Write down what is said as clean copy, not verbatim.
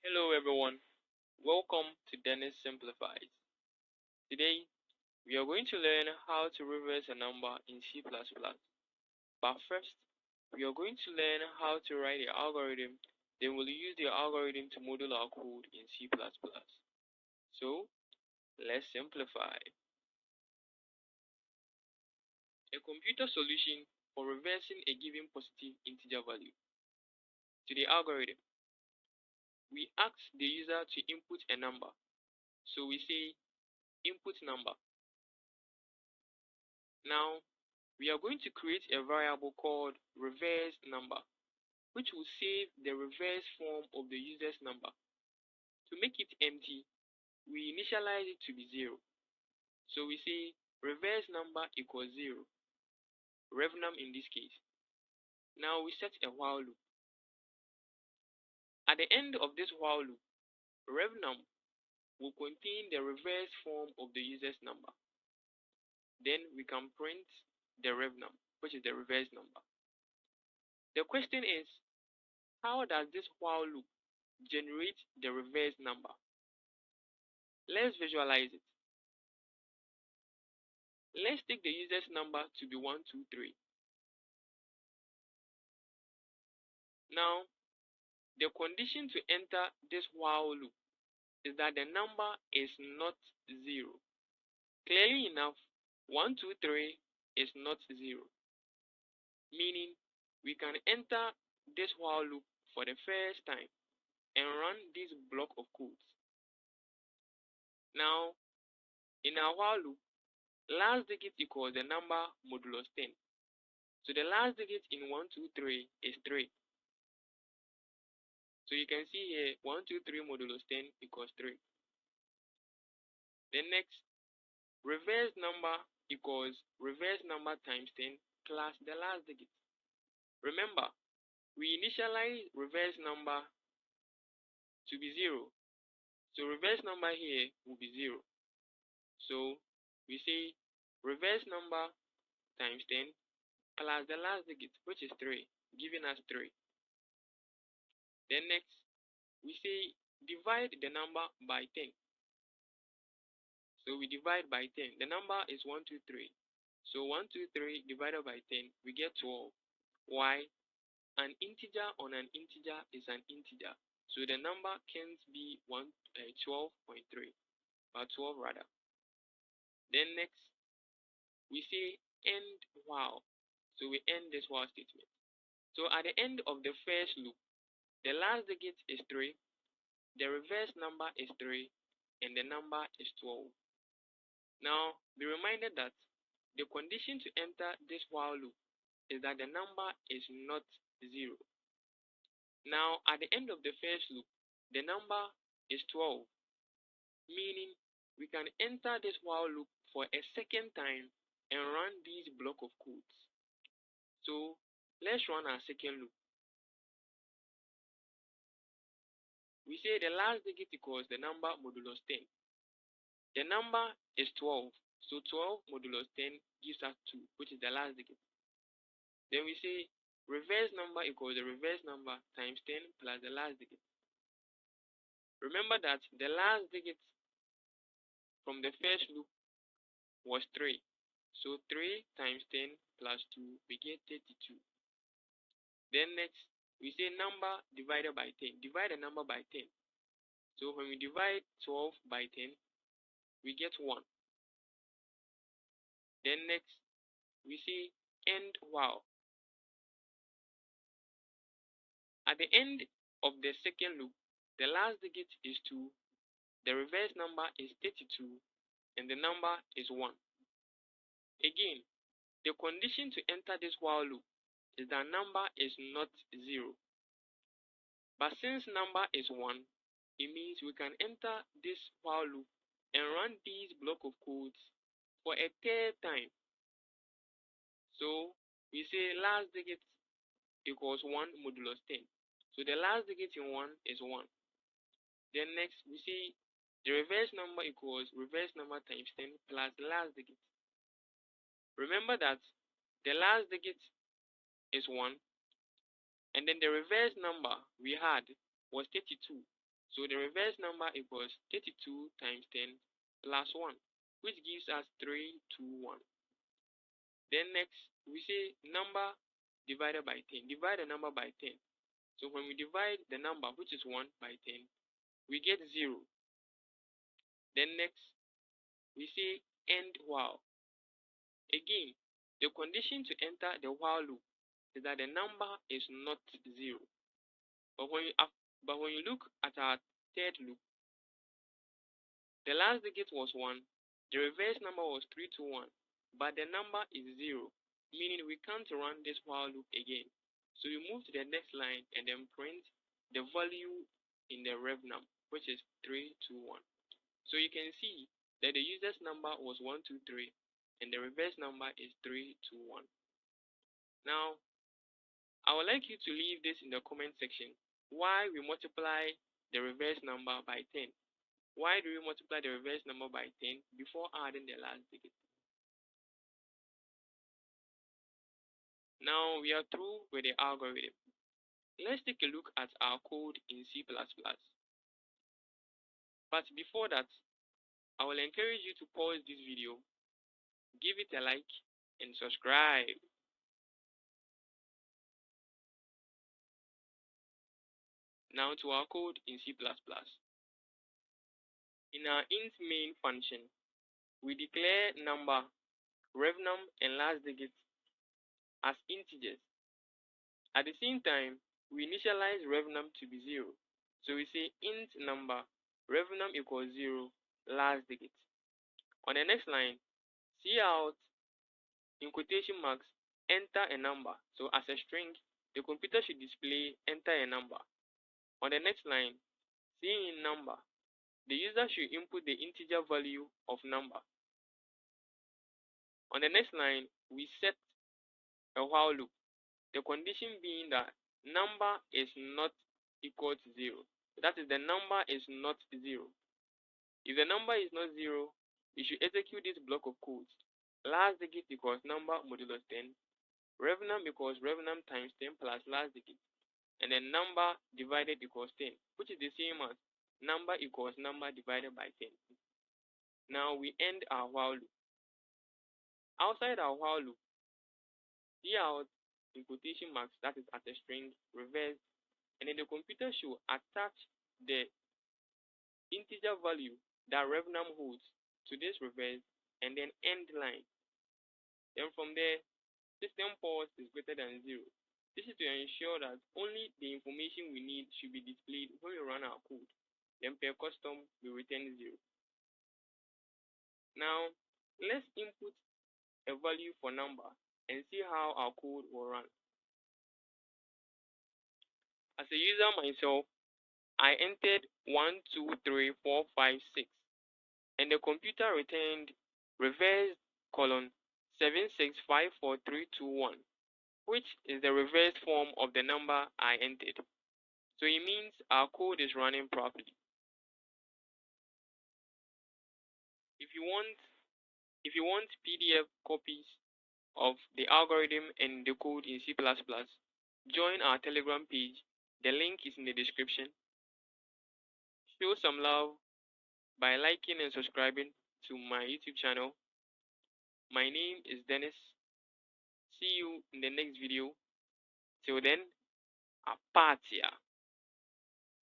Hello everyone, welcome to Dennis Simplifies. Today we are going to learn how to reverse a number in C++. But first, we are going to learn how to write the algorithm, then we'll use the algorithm to model our code in C++. So, let's simplify. A computer solution for reversing a given positive integer value. To the algorithm, we ask the user to input a number. So we say input number. Now, we are going to create a variable called reverse number, which will save the reverse form of the user's number. To make it empty, we initialize it to be 0. So we say reverse number equals 0, revnum in this case. Now we set a while loop. At the end of this while loop, revnum will contain the reverse form of the user's number. Then we can print the revnum, which is the reverse number. The question is, how does this while loop generate the reverse number? Let's visualize it. Let's take the user's number to be 123. Now, the condition to enter this while loop is that the number is not 0. Clearly enough, 123 is not 0, meaning we can enter this while loop for the first time and run this block of codes. Now, in our while loop, last digit equals the number modulus 10. So the last digit in 123 is 3. So you can see here 123 modulus 10 equals 3. Then next, reverse number equals reverse number times 10 plus the last digit. Remember, we initialize reverse number to be 0. So reverse number here will be 0. So we say reverse number times 10 plus the last digit, which is 3, giving us 3. Then next, we say divide the number by 10. So we divide by 10. The number is 123. So 123 divided by 10, we get 12. Why? An integer on an integer is an integer. So the number can't be 12.3, but 12 rather. Then next, we say end while. So we end this while statement. So at the end of the first loop, the last digit is 3, the reverse number is 3, and the number is 12. Now, be reminded that the condition to enter this while loop is that the number is not 0. Now, at the end of the first loop, the number is 12, meaning we can enter this while loop for a second time and run this block of codes. So, let's run our second loop. We say the last digit equals the number modulus 10. The number is 12, so 12 modulus 10 gives us 2, which is the last digit. Then we say reverse number equals the reverse number times 10 plus the last digit. Remember that the last digit from the first loop was 3. So 3 times 10 plus 2, we get 32. Then next, we say number divided by 10. Divide the number by 10. So when we divide 12 by 10, we get 1. Then next, we say end while. At the end of the second loop, the last digit is 2, the reverse number is 32, and the number is 1. Again, the condition to enter this while loop is that number is not 0. But since number is 1, it means we can enter this while loop and run these block of codes for a third time. So we say last digit equals 1 modulus 10. So the last digit in 1 is 1. Then next we say the reverse number equals reverse number times 10 plus the last digit. Remember that the last digit is 1, and then the reverse number we had was 32. So the reverse number equals 32 times 10 plus 1, which gives us 321. Then next, we say number divided by 10. Divide the number by 10. So when we divide the number, which is 1, by 10, we get 0. Then next, we say end while. Again, the condition to enter the while loop is that the number is not 0. But when you look at our third loop, the last digit was 1, the reverse number was 321, but the number is 0, meaning we can't run this while loop again. So we move to the next line and then print the value in the rev num, which is 321. So you can see that the user's number was 123 and the reverse number is 321. Now, I would like you to leave this in the comment section. Why we multiply the reverse number by 10? Why do we multiply the reverse number by 10 before adding the last digit? Now we are through with the algorithm. Let's take a look at our code in C++. But before that, I will encourage you to pause this video, give it a like, and subscribe. Now to our code in C++. In our int main function, we declare number, rev num, and last digit as integers. At the same time, we initialize rev num to be 0. So we say int number, rev num equals 0, last digit. On the next line, cout in quotation marks, enter a number. So as a string, the computer should display enter a number. On the next line, in number, the user should input the integer value of number. On the next line, we set a while loop, the condition being that number is not equal to 0. That is, the number is not 0. If the number is not 0, you should execute this block of code. Last digit equals number modulus 10. Rev num equals rev num times 10 plus last digit. And then number divided equals 10, which is the same as number equals number divided by 10. Now we end our while loop. Outside our while loop, cout in quotation marks, that is as a string, reverse, and then the computer should attach the integer value that rev num holds to this reverse and then end line. Then from there, system pause is greater than 0. This is to ensure that only the information we need should be displayed when we run our code. Then per custom, we return 0. Now, let's input a value for number and see how our code will run. As a user myself, I entered 1, 2, 3, 4, 5, 6, and the computer returned reverse colon 7654321, which is the reverse form of the number I entered. So it means our code is running properly. If you want PDF copies of the algorithm and the code in C++, join our Telegram page. The link is in the description. Show some love by liking and subscribing to my YouTube channel. My name is Dennis. See you in the next video. Till then, Apatia.